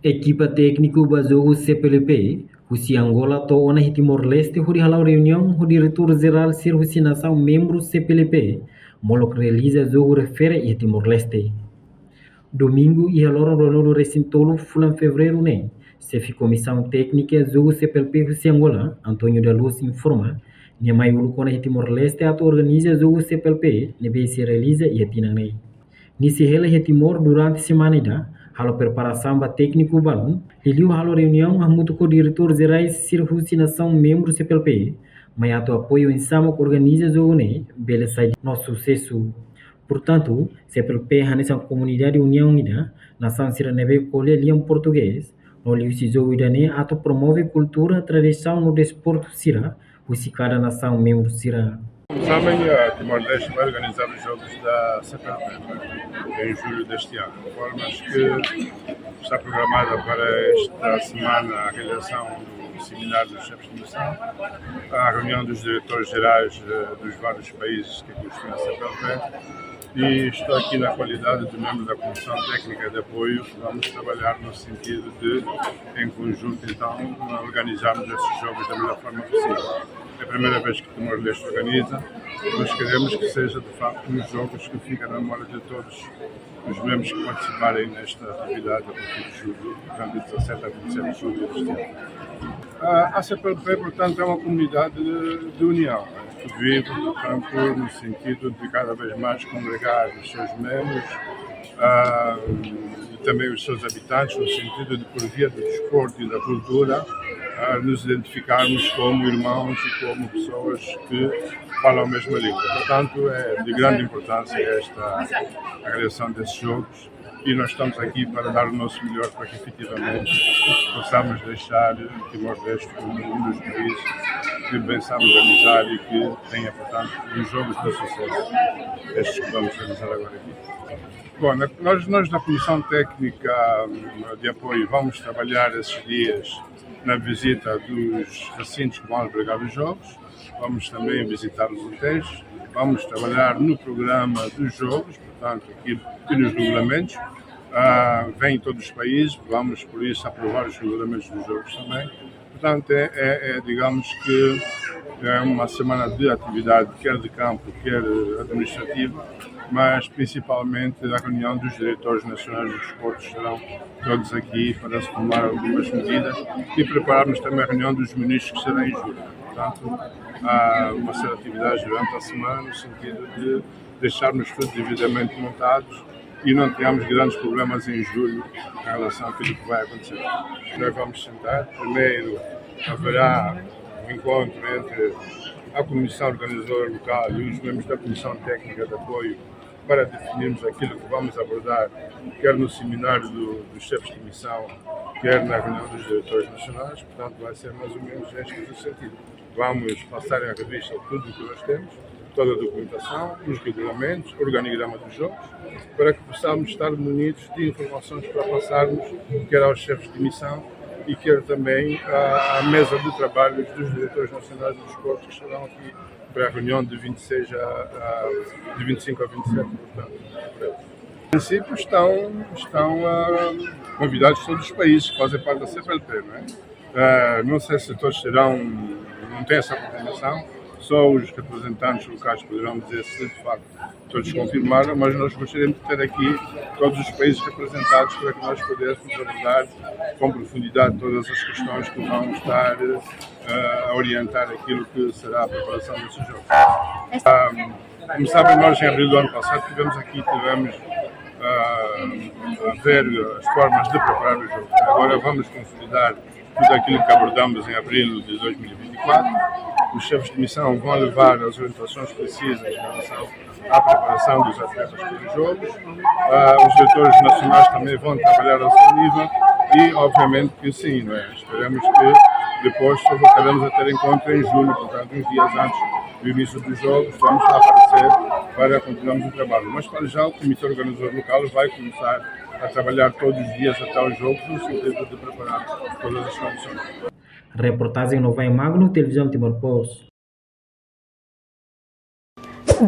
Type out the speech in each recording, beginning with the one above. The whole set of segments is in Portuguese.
Equipa técnico bazogo CPLP, Husi Angola to ona Timor-Leste huri halau reunião o diretor-geral ser Husi nação membro CPLP, molok realiza jogo refere e Timor-Leste. Domingo e alora Ronaldo Recintolo fulan fevereiro né. Chefe comissão técnica jogo CPLP Husi Angola, Antônio da Luz informa, ne mai ulukona Timor-Leste ato organiza jogo CPLP, ne se realiza e tinang nei. Nisi hela Timor durante semana da halo preparação ba técnico balão, liliu halo reunião a muito com diretor gerais Sirhusi nação membro CPLP, mas ato apoio em sama que organiza jogo né, bele sai nosso sucesso. Portanto, CPLP nessa comunidade união ida, nação Siraneve colhe liam português, no liu se jogo ida né, ato promove cultura, tradição no desporto Sira, o se cada nação membro Sira. Como sabem, a Timor-Leste vai organizar os jogos da CPLP em julho deste ano, de formas que está programada para esta semana a realização do seminário dos chefes de missão, a reunião dos diretores gerais dos vários países que constituem a CPLP, e estou aqui na qualidade de membro da Comissão Técnica de Apoio. Vamos trabalhar no sentido de, em conjunto, então, organizarmos esses jogos da melhor forma possível. É a primeira vez que Timor-Leste organiza, nós queremos que seja, de facto, uns jogos que fiquem na memória de todos os membros que participarem nesta atividade a partir de julho, de 17 a 27 de julho deste ano. A CPLP, portanto, é uma comunidade de união, que vive, portanto, no sentido de cada vez mais congregar os seus membros e também os seus habitantes, no sentido de, por via do desporto e da cultura, nos identificarmos como irmãos e como pessoas que falam a mesma língua. Portanto, é de grande importância a realização desses jogos e nós estamos aqui para dar o nosso melhor para que efetivamente possamos deixar Timor-Leste como um dos países que bem sabe organizar e que tenha, portanto, os jogos de sucesso, estes que vamos realizar agora aqui. Bom, nós da Comissão Técnica de Apoio vamos trabalhar esses dias na visita dos recintos que vão albergar os jogos, vamos também visitar os hotéis, vamos trabalhar no programa dos jogos, portanto, aqui e nos regulamentos. Vêm todos os países, vamos por isso aprovar os regulamentos dos jogos também. Portanto, digamos que é uma semana de atividade, quer de campo, quer administrativa, mas principalmente a reunião dos diretores nacionais dos desportos estarão todos aqui para se tomar algumas medidas e prepararmos também a reunião dos ministros que será em julho. Portanto, há uma série de atividades durante a semana no sentido de deixarmos tudo devidamente montados e não tenhamos grandes problemas em julho em relação àquilo que vai acontecer. Nós vamos sentar, primeiro haverá um encontro entre a Comissão Organizadora Local e os membros da Comissão Técnica de Apoio para definirmos aquilo que vamos abordar, quer no seminário dos chefes de missão, quer na reunião dos diretores nacionais. Portanto, vai ser mais ou menos este o sentido. Vamos passar em revista tudo o que nós temos, toda a documentação, os regulamentos, o organigrama dos jogos, para que possamos estar munidos de informações para passarmos, quer aos chefes de missão e quer também à mesa de trabalho dos diretores nacionais do desporto, que estarão aqui para a reunião de 25 a 27, portanto. Em princípio estão convidados todos os países que fazem parte da CPLP, não é? Não sei se todos terão, não tem essa confirmação, só os representantes locais poderão dizer se de facto todos confirmaram, mas nós gostaríamos de ter aqui todos os países representados para que nós pudéssemos abordar com profundidade todas as questões que vão estar a orientar aquilo que será a preparação desse jogo. Como sabem, nós em abril do ano passado tivemos a ver as formas de preparar o jogo. Agora vamos consolidar tudo aquilo que abordamos em abril de 2024. Os chefes de missão vão levar as orientações precisas em relação à preparação dos atletas para os jogos. Os diretores nacionais também vão trabalhar ao seu nível e, obviamente, que sim, não é? Esperamos que depois só voltaremos a ter encontro em julho, portanto, uns dias antes do início dos jogos, vamos lá aparecer para continuarmos o trabalho. Mas, para já, o Comitê Organizador Local vai começar a trabalhar todos os dias até os jogos, no sentido de preparar todas as condições. Reportagem no Vai Magno, Televisão Timor-Post.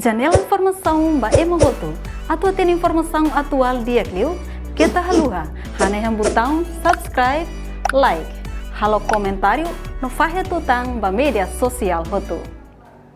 Janela Informação Bae Mogoto. A tua tem informação atual dia, Clio? Kita haluha, hanehang botão subscribe, like, halo comentário no Fahe Tutang ba media sosial hotu.